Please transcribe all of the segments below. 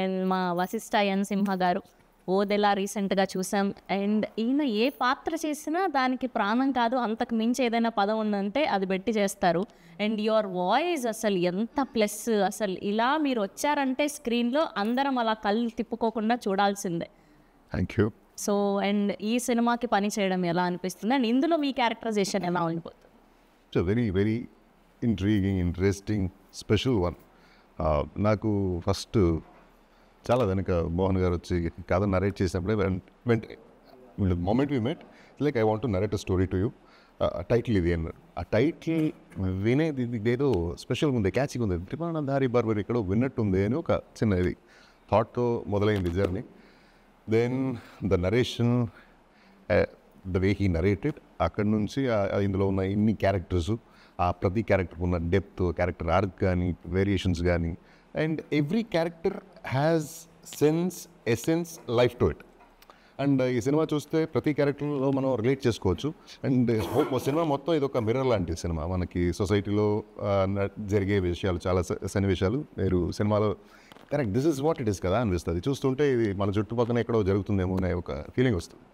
And మా వశిష్ఠ ఎన్ సింహ గారు ఓదెలా రీసెంట్గా చూసాం. అండ్ ఈయన ఏ పాత్ర చేసినా దానికి ప్రాణం కాదు, అంతకు మించి ఏదైనా పదం ఉందంటే అది పెట్టి చేస్తారు. అండ్ యువర్ వాయిస్ అసలు ఎంత ప్లస్, అసలు ఇలా మీరు వచ్చారంటే స్క్రీన్లో అందరం అలా కళ్ళు తిప్పుకోకుండా చూడాల్సిందే. Thank you. సో అండ్ ఈ సినిమాకి పని చేయడం ఎలా అనిపిస్తుంది అండ్ ఇందులో మీ క్యారెక్టరైజేషన్ ఎలా ఉండిపోతుంది? It's very very interesting special one. నాకు ఫస్ట్ చాలా వెనక మోహన్ గారు వచ్చి కథ నరేట్ చేసినప్పుడే moment we met like I want to narrate a story to you, title ఇది అన్నారు. ఆ టైటిల్ వినేది ఏదో స్పెషల్గా ఉంది, క్యాచ్గా ఉంది, త్రిపురానందారి బార్బర్ ఎక్కడో విన్నట్టుంది అని ఒక చిన్న ఇది థాట్తో మొదలైంది journey. Then the narration, the way he narrated, అక్కడి నుంచి ఇందులో ఉన్న ఇన్ని క్యారెక్టర్స్, ఆ ప్రతి క్యారెక్టర్ ఉన్న డెప్త్, క్యారెక్టర్ ఆర్క్ కానీ వేరియేషన్స్ కానీ, and every character has sense, essence, life to it. And ఈ సినిమా చూస్తే ప్రతి క్యారెక్టర్లో మనం రిలేట్ చేసుకోవచ్చు. అండ్ సినిమా మొత్తం ఇది ఒక మిర్రర్ లాంటి సినిమా. మనకి సొసైటీలో జరిగే విషయాలు, చాలా సన్నివేశాలు మీరు సినిమాలో correct this is what it is కదా అనిపిస్తుంది. చూస్తుంటే ఇది మన చుట్టుపక్కల ఎక్కడో జరుగుతుందేమో అనే ఒక ఫీలింగ్ వస్తుంది.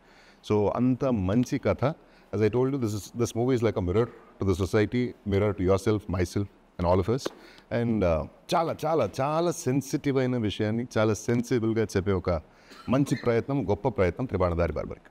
సో అంత మంచి కథ. As I told you, this movie is like a mirror to the society, mirror to yourself, myself and all of us. And చాలా చాలా చాలా సెన్సిటివ్ అయిన విషయాన్ని చాలా సెన్సిబుల్గా చెప్పే ఒక మంచి ప్రయత్నం, గొప్ప ప్రయత్నం త్రిపురానందారి బార్బర్కి.